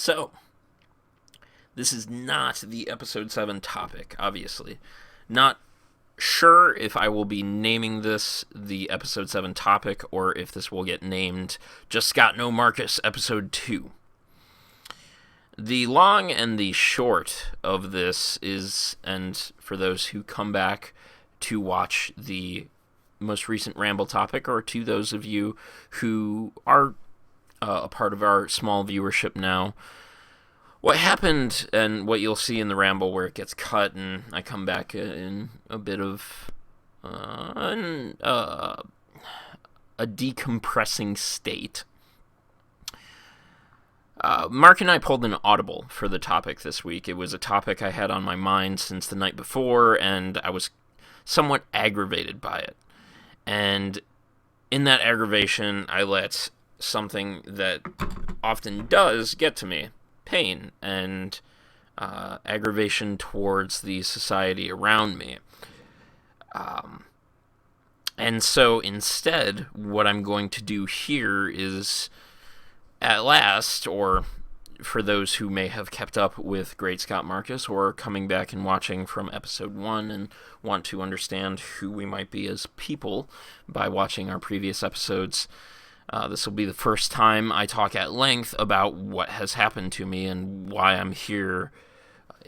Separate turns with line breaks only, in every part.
So, this is not the episode 7 topic, obviously. Not sure if I will be naming this the episode 7 topic or if this will get named Just Scott No Marcus episode 2. The long and the short of this is, and for those who come back to watch the most recent Ramble topic, or to those of you who are a part of our small viewership now, what happened and what you'll see in the Ramble where it gets cut and I come back in a bit of a decompressing state. Mark and I pulled an audible for the topic this week. It was a topic I had on my mind since the night before, and I was somewhat aggravated by it. And in that aggravation, I let something that often does get to me, pain and aggravation towards the society around me. And so instead, what I'm going to do here is, at last, or for those who may have kept up with Great Scott Marcus or coming back and watching from episode 1 and want to understand who we might be as people by watching our previous episodes, this will be the first time I talk at length about what has happened to me and why I'm here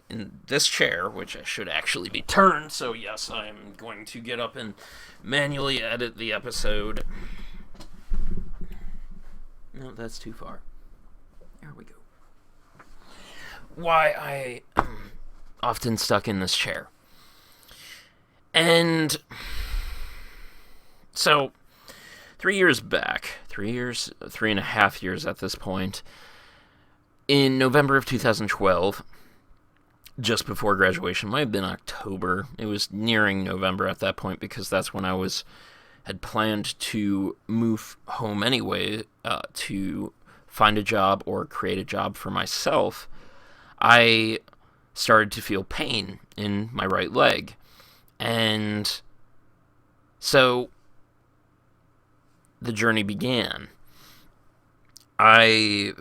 in this chair, which I should actually be turned. So yes, I'm going to get up and manually edit the episode. No, that's too far. There we go. Why I am often stuck in this chair. And so 3 years back, 3.5 years at this point, in November of 2012, just before graduation, might have been October, it was nearing November at that point because that's when I had planned to move home anyway, to find a job or create a job for myself. I started to feel pain in my right leg. And so the journey began. There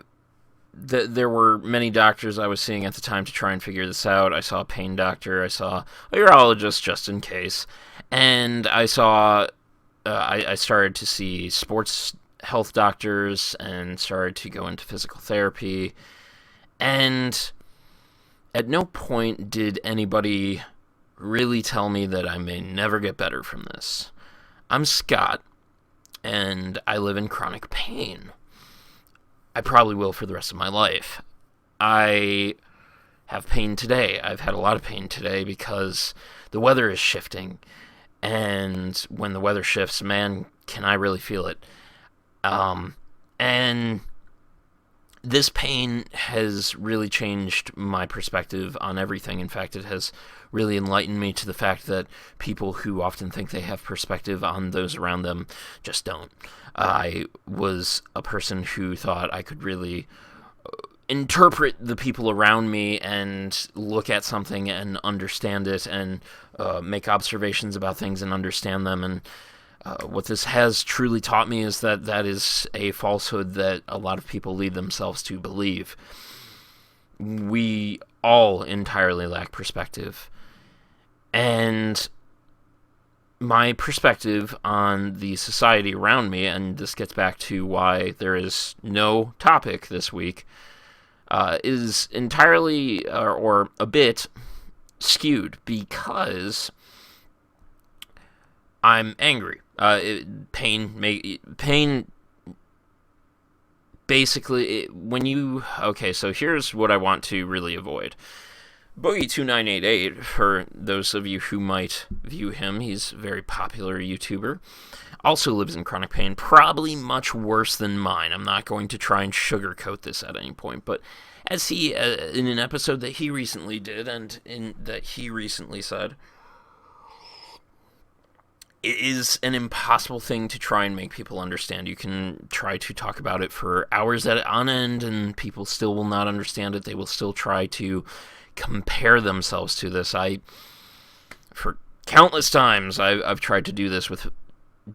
were many doctors I was seeing at the time to try and figure this out. I saw a pain doctor, I saw a urologist just in case, and I started to see sports health doctors and started to go into physical therapy. And at no point did anybody really tell me that I may never get better from this. I'm Scott, and I live in chronic pain. I probably will for the rest of my life. I have pain today. I've had a lot of pain today because the weather is shifting. And when the weather shifts, man, can I really feel it. And this pain has really changed my perspective on everything. In fact, it has really enlightened me to the fact that people who often think they have perspective on those around them just don't. I was a person who thought I could really interpret the people around me and look at something and understand it and make observations about things and understand them. And what this has truly taught me is that that is a falsehood that a lot of people lead themselves to believe. We all entirely lack perspective. And my perspective on the society around me, and this gets back to why there is no topic this week, is entirely or a bit skewed because I'm angry. Pain. Basically, so here's what I want to really avoid. Boogie2988, for those of you who might view him, he's a very popular YouTuber, also lives in chronic pain, probably much worse than mine. I'm not going to try and sugarcoat this at any point, but as he, in an episode that he recently did, and that he recently said, it is an impossible thing to try and make people understand. You can try to talk about it for hours on end, and people still will not understand it. They will still try to compare themselves to this. For countless times, I've tried to do this with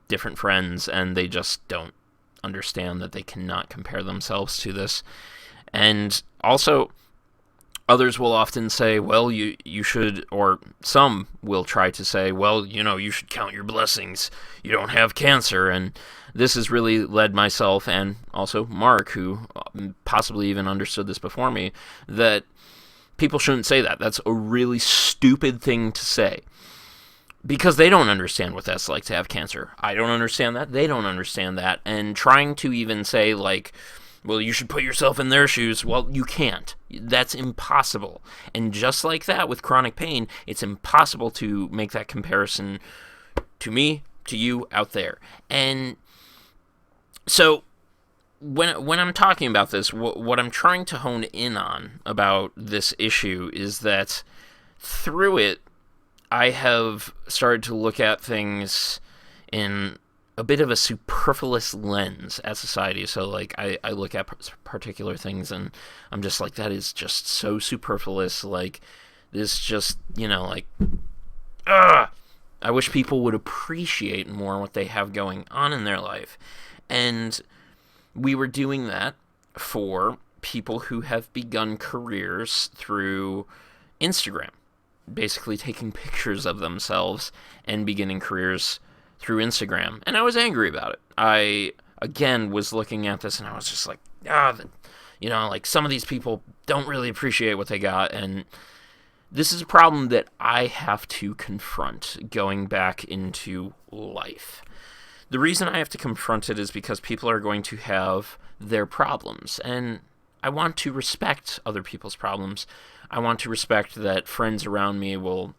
different friends, and they just don't understand that they cannot compare themselves to this. And also, others will often say, well, you should, or some will try to say, well, you should count your blessings. You don't have cancer. And this has really led myself and also Mark, who possibly even understood this before me, that people shouldn't say that. That's a really stupid thing to say. Because they don't understand what that's like to have cancer. I don't understand that. They don't understand that. And trying to even say, like, well, you should put yourself in their shoes. Well, you can't. That's impossible. And just like that, with chronic pain, it's impossible to make that comparison to me, to you out there. And so when I'm talking about this, what I'm trying to hone in on about this issue is that through it, I have started to look at things in a bit of a superfluous lens at society. So, like, I look at particular things and I'm just like, that is just so superfluous. Like, this just, like, ugh! I wish people would appreciate more what they have going on in their life. And we were doing that for people who have begun careers through Instagram. Basically taking pictures of themselves and beginning careers through Instagram. And I was angry about it. I, again, was looking at this and I was just like, like some of these people don't really appreciate what they got. And this is a problem that I have to confront going back into life. The reason I have to confront it is because people are going to have their problems. And I want to respect other people's problems. I want to respect that friends around me will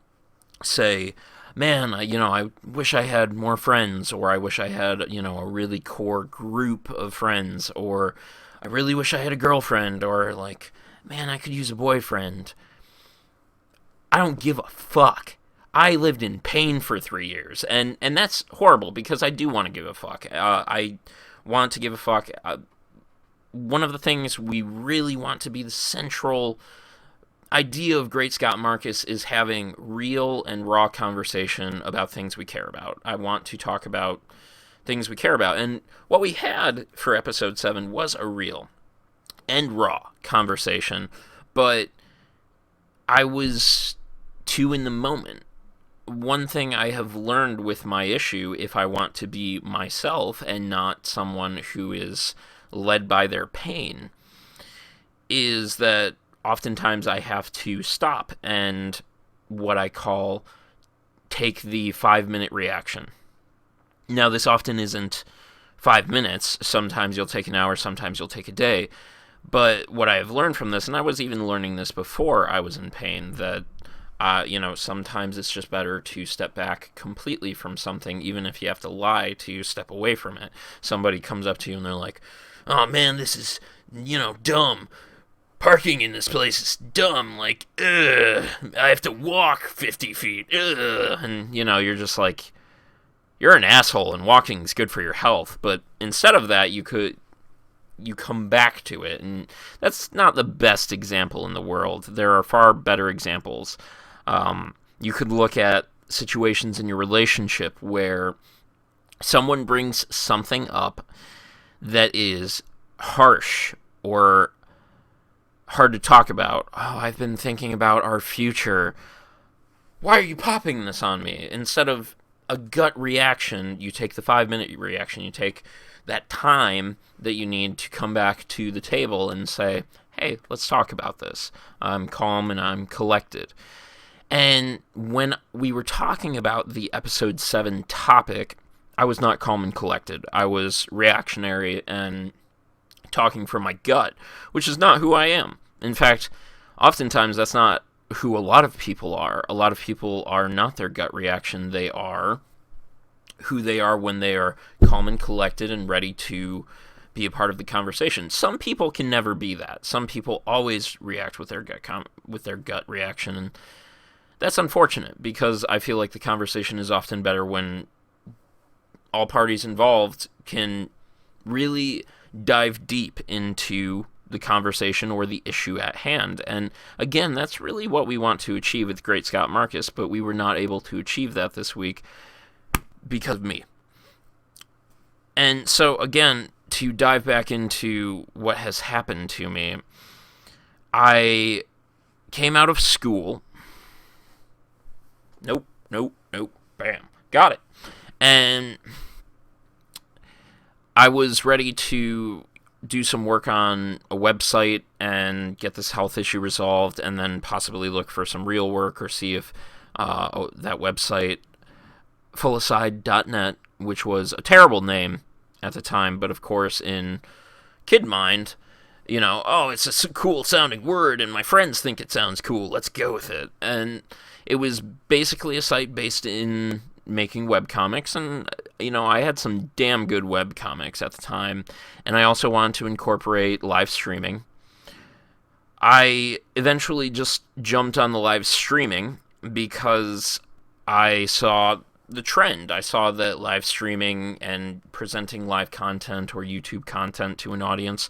say, man, I wish I had more friends, or I wish I had, a really core group of friends, or I really wish I had a girlfriend, or like, man, I could use a boyfriend. I don't give a fuck. I lived in pain for 3 years, and that's horrible because I do want to give a fuck. I want to give a fuck. One of the things we really want to be the central idea of Great Scott Marcus is having real and raw conversation about things we care about. I want to talk about things we care about. And what we had for episode 7 was a real and raw conversation, but I was too in the moment. One thing I have learned with my issue, if I want to be myself and not someone who is led by their pain, is that oftentimes I have to stop and what I call take the 5-minute reaction. Now, this often isn't 5 minutes. Sometimes you'll take an hour, sometimes you'll take a day. But what I have learned from this, and I was even learning this before I was in pain, that, sometimes it's just better to step back completely from something, even if you have to lie to step away from it. Somebody comes up to you and they're like, oh man, this is, dumb. Parking in this place is dumb, like, ugh, I have to walk 50 feet, ugh, and, you're just like, you're an asshole, and walking's good for your health, but instead of that, you come back to it, and that's not the best example in the world. There are far better examples. You could look at situations in your relationship where someone brings something up that is harsh, or hard to talk about. Oh, I've been thinking about our future. Why are you popping this on me? Instead of a gut reaction, you take the 5-minute reaction. You take that time that you need to come back to the table and say, hey, let's talk about this. I'm calm and I'm collected. And when we were talking about the episode 7 topic, I was not calm and collected. I was reactionary and talking from my gut, which is not who I am. In fact, oftentimes that's not who a lot of people are. A lot of people are not their gut reaction. They are who they are when they are calm and collected and ready to be a part of the conversation. Some people can never be that. Some people always react with their gut reaction, and that's unfortunate because I feel like the conversation is often better when all parties involved can really dive deep into the conversation or the issue at hand. And again, that's really what we want to achieve with Great Scott Marcus, but we were not able to achieve that this week because of me. And so again, to dive back into what has happened to me, I came out of school. Nope. Bam. Got it. And I was ready to do some work on a website and get this health issue resolved, and then possibly look for some real work or see if that website, Fullasside.net, which was a terrible name at the time, but of course in kid mind, it's a cool sounding word and my friends think it sounds cool, let's go with it. And it was basically a site based in making webcomics, and I had some damn good webcomics at the time, and I also wanted to incorporate live streaming. I eventually just jumped on the live streaming because I saw the trend. I saw that live streaming and presenting live content or YouTube content to an audience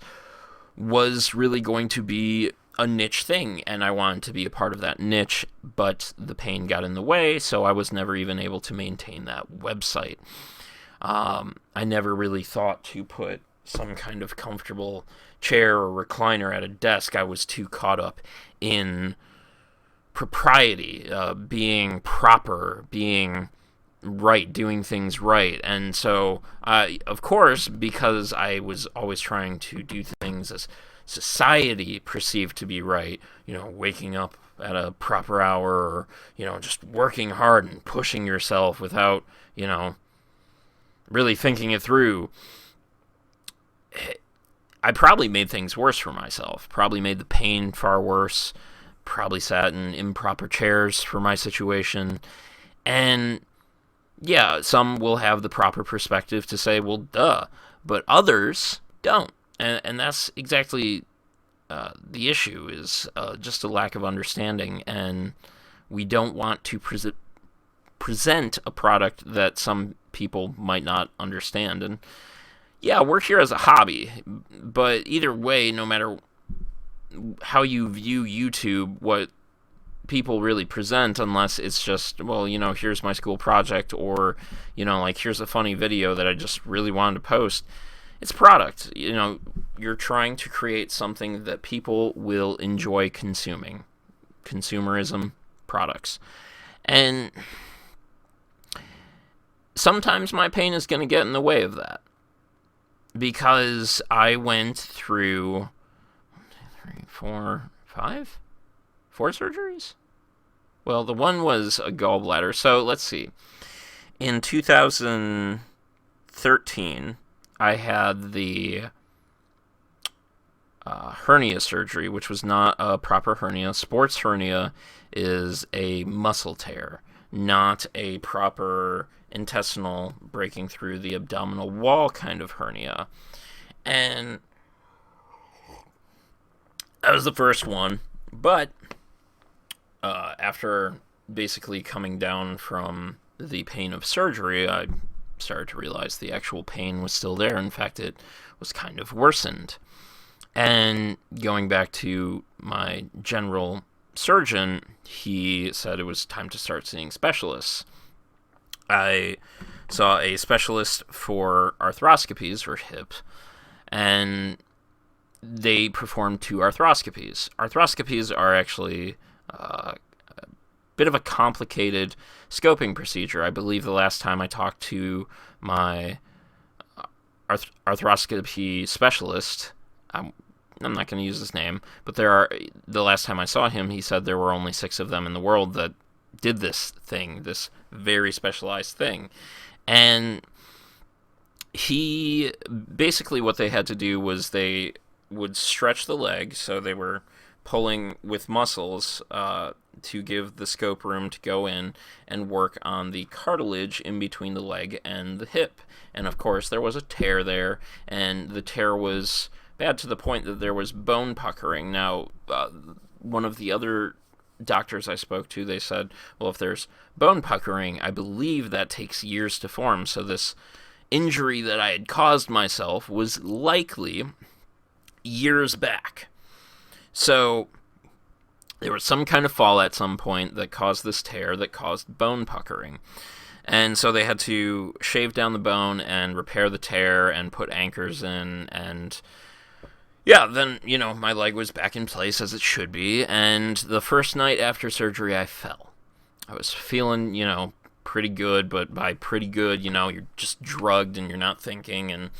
was really going to be a niche thing, and I wanted to be a part of that niche, but the pain got in the way, so I was never even able to maintain that website. I never really thought to put some kind of comfortable chair or recliner at a desk. I was too caught up in propriety, being proper, being right, doing things right. And so, of course, because I was always trying to do things as society perceived to be right, waking up at a proper hour, or, just working hard and pushing yourself without, really thinking it through, I probably made things worse for myself, probably made the pain far worse, probably sat in improper chairs for my situation. And yeah, some will have the proper perspective to say, well, duh, but others don't. And that's exactly the issue, is just a lack of understanding, and we don't want to present a product that some people might not understand. And yeah, we're here as a hobby, but either way, no matter how you view YouTube, what people really present, unless it's just, well, here's my school project, or, here's a funny video that I just really wanted to post. It's product. You're trying to create something that people will enjoy consuming. Consumerism, products. And sometimes my pain is going to get in the way of that, because I went through 4 surgeries? Well, the one was a gallbladder. So let's see. In 2013, I had the hernia surgery, which was not a proper hernia. Sports hernia is a muscle tear, not a proper intestinal breaking through the abdominal wall kind of hernia. And that was the first one. But after basically coming down from the pain of surgery, I started to realize the actual pain was still there. In fact, it was kind of worsened. And going back to my general surgeon, he said it was time to start seeing specialists. I saw a specialist for arthroscopies, or hip, and they performed 2 arthroscopies. Arthroscopies are actually a bit of a complicated scoping procedure. I believe the last time I talked to my arthroscopy specialist, I'm not going to use his name, but the last time I saw him, he said there were only 6 of them in the world that did this thing, this very specialized thing. And he, basically what they had to do was they would stretch the leg, so they were pulling with muscles to give the scope room to go in and work on the cartilage in between the leg and the hip. And of course there was a tear there, and the tear was bad to the point that there was bone puckering. Now, one of the other doctors I spoke to, they said, well, if there's bone puckering, I believe that takes years to form, so this injury that I had caused myself was likely years back. So there was some kind of fall at some point that caused this tear that caused bone puckering. And so they had to shave down the bone and repair the tear and put anchors in. And yeah, then, my leg was back in place as it should be. And the first night after surgery, I fell. I was feeling, pretty good, but by pretty good, you're just drugged and you're not thinking. And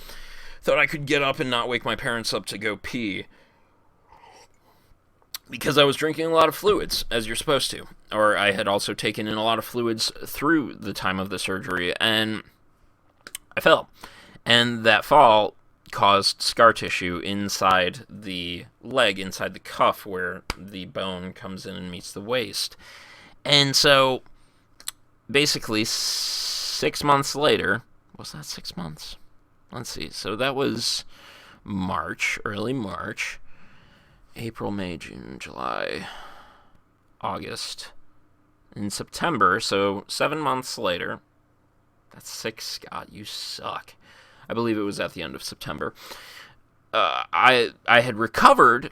thought I could get up and not wake my parents up to go pee, because I was drinking a lot of fluids, as you're supposed to. Or I had also taken in a lot of fluids through the time of the surgery, and I fell. And that fall caused scar tissue inside the leg, inside the cuff, where the bone comes in and meets the waist. And so, basically, 6 months later, was that 6 months? Let's see, so that was March, early March. April, May, June, July, August. In September, so 7 months later. That's 6, Scott, you suck. I believe it was at the end of September. I had recovered,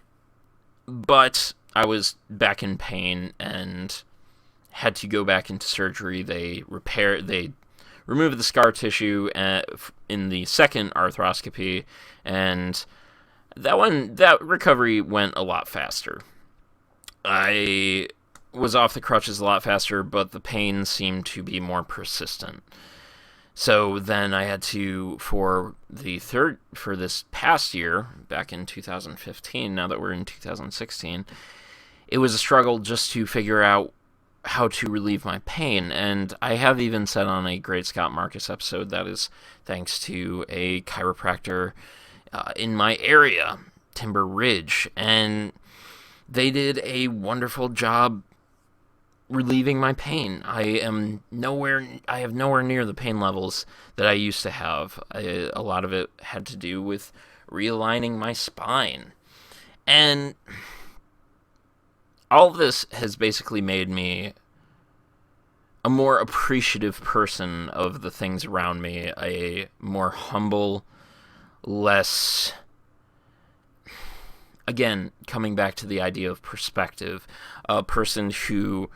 but I was back in pain and had to go back into surgery. They removed the scar tissue in the second arthroscopy, and that recovery went a lot faster. I was off the crutches a lot faster, but the pain seemed to be more persistent. So then I had to, for this past year, back in 2015, now that we're in 2016, it was a struggle just to figure out how to relieve my pain. And I have even said on a Great Scott Marcus episode, that is thanks to a chiropractor in my area, Timber Ridge, and they did a wonderful job relieving my pain. I have nowhere near the pain levels that I used to have. A lot of it had to do with realigning my spine. And all of this has basically made me a more appreciative person of the things around me, a more humble, less, again, coming back to the idea of perspective, a person who,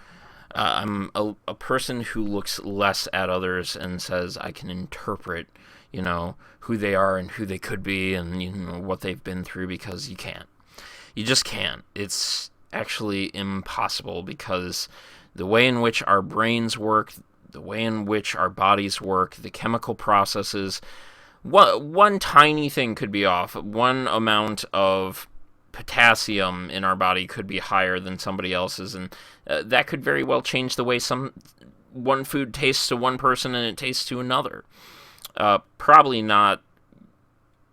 I'm a person who looks less at others and says, I can interpret, who they are and who they could be and, what they've been through, because you can't. You just can't. It's actually impossible, because the way in which our brains work, the way in which our bodies work, the chemical processes, one tiny thing could be off. One amount of potassium in our body could be higher than somebody else's, and that could very well change the way one food tastes to one person and it tastes to another. Probably not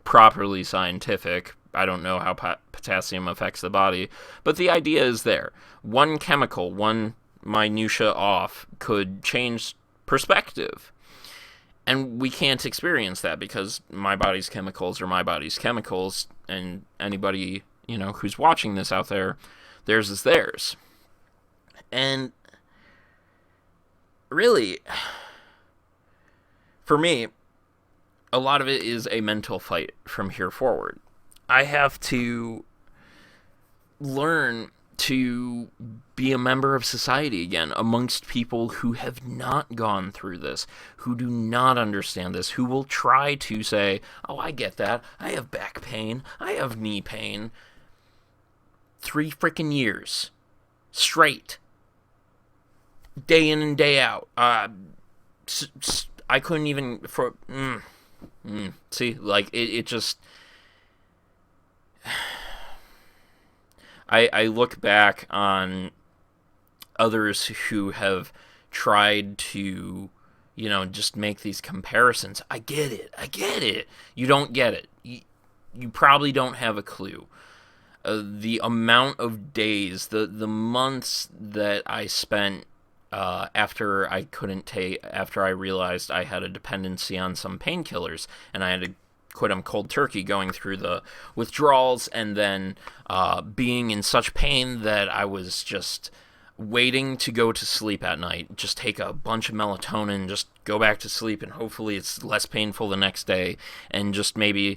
properly scientific. I don't know how potassium affects the body, but the idea is there. One chemical, one minutia off, could change perspective. And we can't experience that, because my body's chemicals are my body's chemicals, and anybody, who's watching this out there, theirs is theirs. And really, for me, a lot of it is a mental fight from here forward. I have to learn to be a member of society again, amongst people who have not gone through this, who do not understand this, who will try to say, oh, I get that, I have back pain, I have knee pain. 3 freaking years. Straight. Day in and day out. I couldn't even, see, like, it just, I look back on others who have tried to, just make these comparisons. I get it. You don't get it. You probably don't have a clue. The amount of days, the months that I spent after I realized I had a dependency on some painkillers, and I had to quit them cold turkey, going through the withdrawals, and then being in such pain that I was just waiting to go to sleep at night, just take a bunch of melatonin, just go back to sleep, and hopefully it's less painful the next day, and just maybe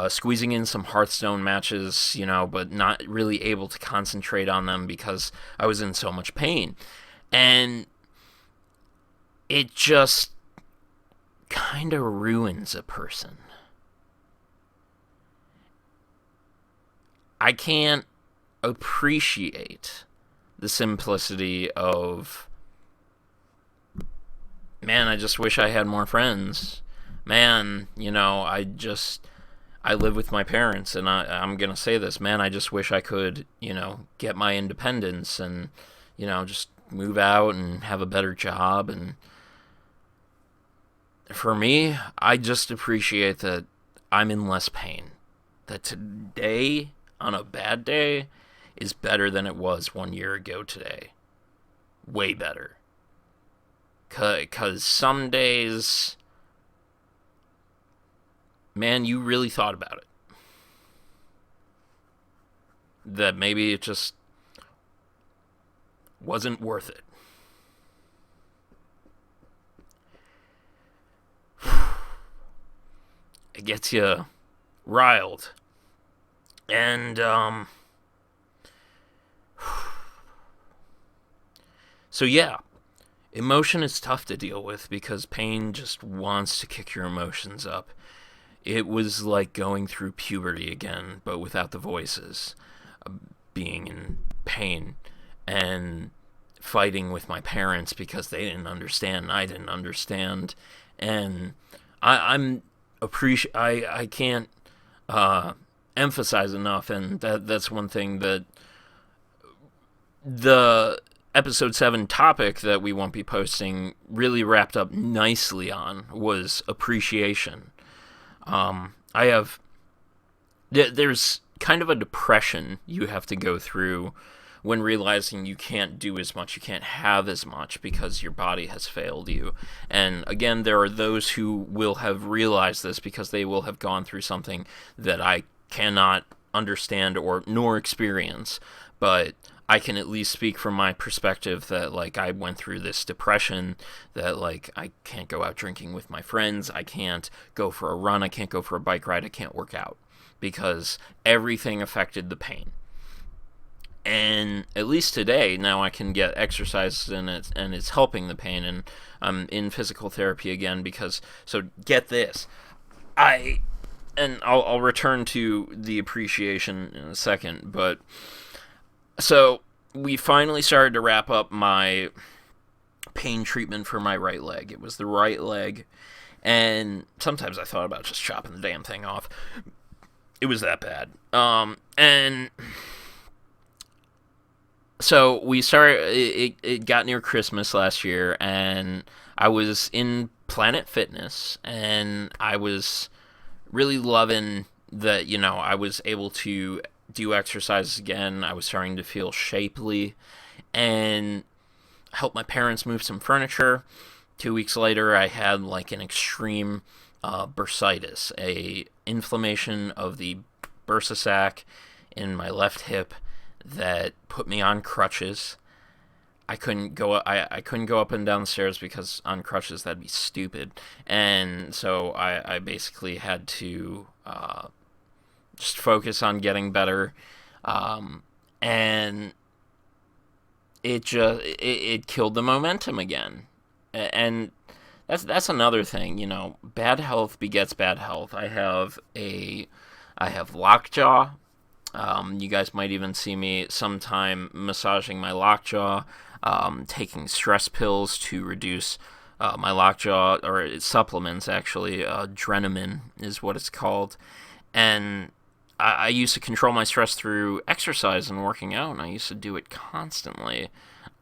squeezing in some Hearthstone matches, but not really able to concentrate on them because I was in so much pain. And it just kind of ruins a person. I can't appreciate the simplicity of, man, I just wish I had more friends. Man, I live with my parents, and I'm going to say this, man, I just wish I could, get my independence and, just move out and have a better job. And for me, I just appreciate that I'm in less pain. That today, on a bad day, is better than it was 1 year ago today. Way better. Because some days, man, you really thought about it. That maybe it just wasn't worth it. It gets you riled. And, so yeah, emotion is tough to deal with because pain just wants to kick your emotions up. It was like going through puberty again, but without the voices. Being in pain and fighting with my parents because they didn't understand and I didn't understand. And I can't emphasize enough, and that's one thing that the episode 7 topic that we won't be posting really wrapped up nicely on was appreciation. There's kind of a depression you have to go through when realizing you can't do as much, you can't have as much because your body has failed you. And again, there are those who will have realized this because they will have gone through something that I cannot understand or nor experience, but I can at least speak from my perspective that, like, I went through this depression, that, like, I can't go out drinking with my friends, I can't go for a run, I can't go for a bike ride, I can't work out, because everything affected the pain. And at least today, now I can get exercise and it's helping the pain, and I'm in physical therapy again because, so get this, I'll return to the appreciation in a second, but so we finally started to wrap up my pain treatment for my right leg. It was the right leg, and sometimes I thought about just chopping the damn thing off. It was that bad. And so we started, it got near Christmas last year, and I was in Planet Fitness, and I was really loving that, I was able to do exercises again. I was starting to feel shapely, and helped my parents move some furniture. 2 weeks later, I had like an extreme bursitis, a inflammation of the bursa sac in my left hip that put me on crutches. I couldn't go up and down the stairs because on crutches that'd be stupid, and so I basically had to just focus on getting better, and it killed the momentum again, and that's another thing, bad health begets bad health. I have lockjaw. You guys might even see me sometime massaging my lockjaw, taking stress pills to reduce my lockjaw, or supplements actually. Drenamine is what it's called, and I used to control my stress through exercise and working out, and I used to do it constantly,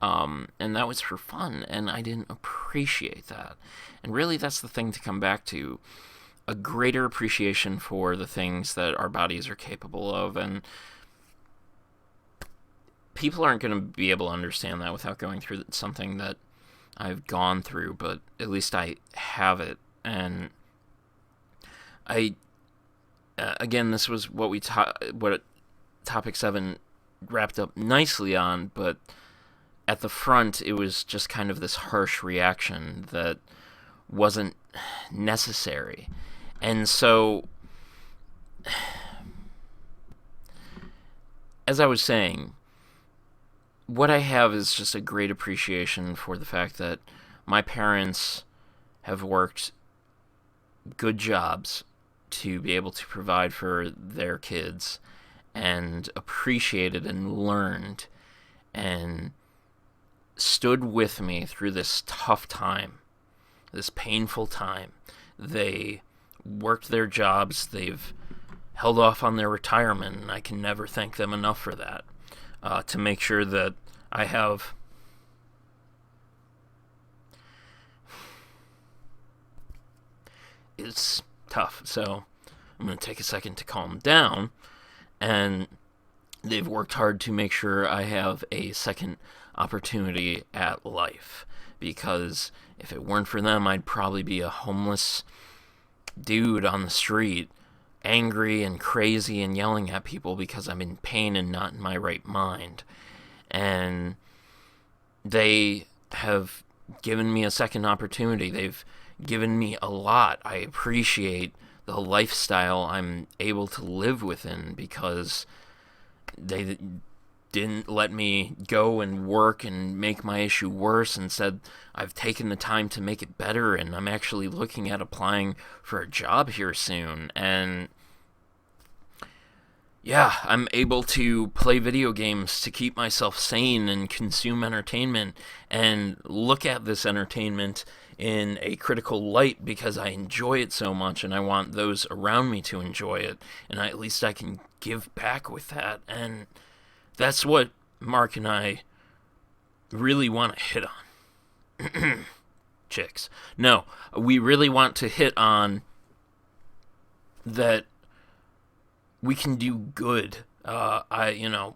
and that was for fun, and I didn't appreciate that. And really, that's the thing to come back to, a greater appreciation for the things that our bodies are capable of, and people aren't going to be able to understand that without going through something that I've gone through, but at least I have it, and again, this was what Topic 7 wrapped up nicely on, but at the front, it was just kind of this harsh reaction that wasn't necessary. And so, as I was saying, what I have is just a great appreciation for the fact that my parents have worked good jobs to be able to provide for their kids and appreciated and learned and stood with me through this tough time, this painful time. They worked their jobs, they've held off on their retirement, and I can never thank them enough for that. To make sure that I have it's tough. So I'm going to take a second to calm down. And they've worked hard to make sure I have a second opportunity at life. Because if it weren't for them, I'd probably be a homeless dude on the street, angry and crazy and yelling at people because I'm in pain and not in my right mind. And they have given me a second opportunity. They've given me a lot. I appreciate the lifestyle I'm able to live within because they didn't let me go and work and make my issue worse. Instead, I've taken the time to make it better, and I'm actually looking at applying for a job here soon. And yeah, I'm able to play video games to keep myself sane and consume entertainment and look at this entertainment in a critical light because I enjoy it so much and I want those around me to enjoy it, and at least I can give back with that. And that's what Mark and I really want to hit on. Chicks. No, we really want to hit on that we can do good. I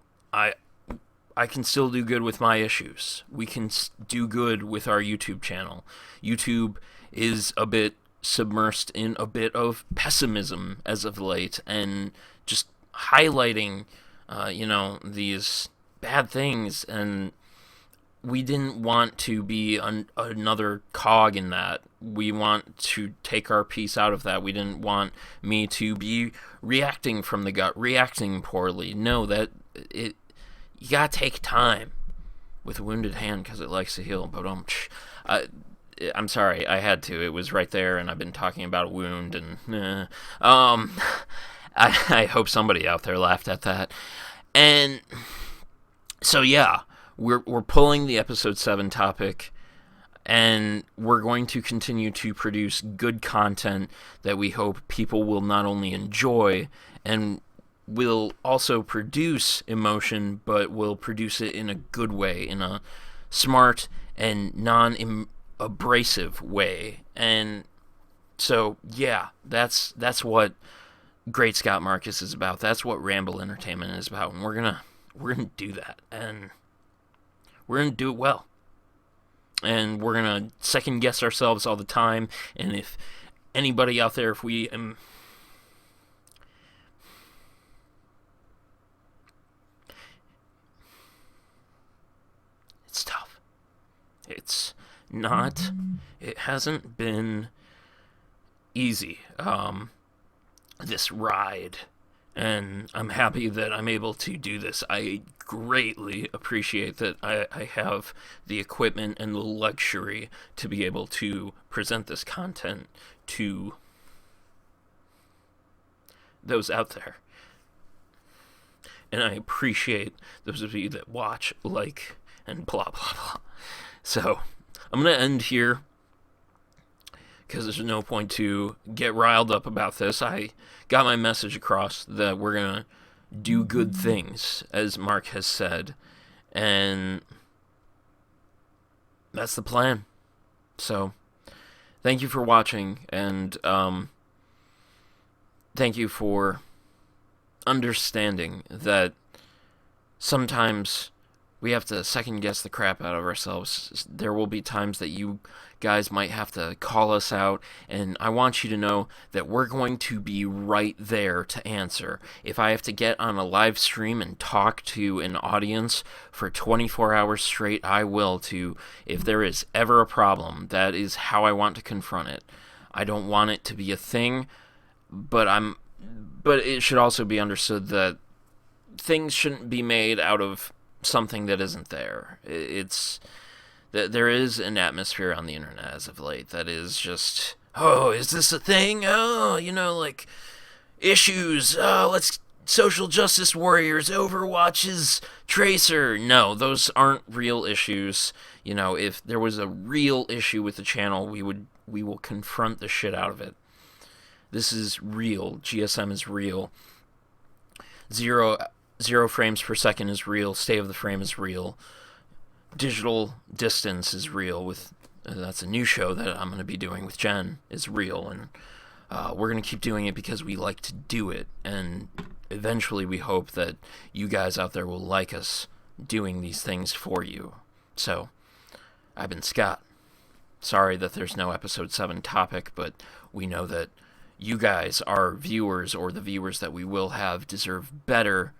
can still do good with my issues. We can do good with our YouTube channel. YouTube is a bit submersed in a bit of pessimism as of late, and just highlighting, these bad things, and we didn't want to be another cog in that. We want to take our piece out of that. We didn't want me to be reacting from the gut, reacting poorly. No, you gotta take time with a wounded hand because it likes to heal. But I'm sorry, I had to. It was right there, and I've been talking about a wound, and I hope somebody out there laughed at that. And so yeah, we're pulling the episode 7 topic, and we're going to continue to produce good content that we hope people will not only enjoy and will also produce emotion, but will produce it in a good way, in a smart and non-abrasive way. And so, yeah, that's what Great Scott Marcus is about. That's what Ramble Entertainment is about, and we're gonna do that, and we're gonna do it well. And we're gonna second guess ourselves all the time. And if anybody out there, it's tough. It's not. It hasn't been easy. This ride, and I'm happy that I'm able to do this. I greatly appreciate that I have the equipment and the luxury to be able to present this content to those out there. And I appreciate those of you that watch, like, and blah, blah, blah. So, I'm going to end here because there's no point to get riled up about this. I got my message across that we're going to do good things, as Mark has said, and that's the plan. So, thank you for watching, and thank you for understanding that sometimes we have to second guess the crap out of ourselves. There will be times that you guys might have to call us out, and I want you to know that we're going to be right there to answer. If I have to get on a live stream and talk to an audience for 24 hours straight, I will too. If there is ever a problem, that is how I want to confront it. I don't want it to be a thing, but it should also be understood that things shouldn't be made out of something that isn't there. There is an atmosphere on the internet as of late that is just oh, is this a thing? Oh, like issues. Let's social justice warriors. Overwatch's Tracer. No, those aren't real issues. If there was a real issue with the channel, we will confront the shit out of it. This is real. GSM is real. Zero frames per second is real. Stay of the frame is real. Digital distance is real. That's a new show that I'm going to be doing with Jen. Is real, and we're going to keep doing it because we like to do it, and eventually we hope that you guys out there will like us doing these things for you. So, I've been Scott. Sorry that there's no episode 7 topic, but we know that you guys, our viewers, or the viewers that we will have, deserve better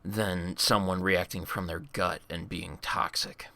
than someone reacting from their gut and being toxic.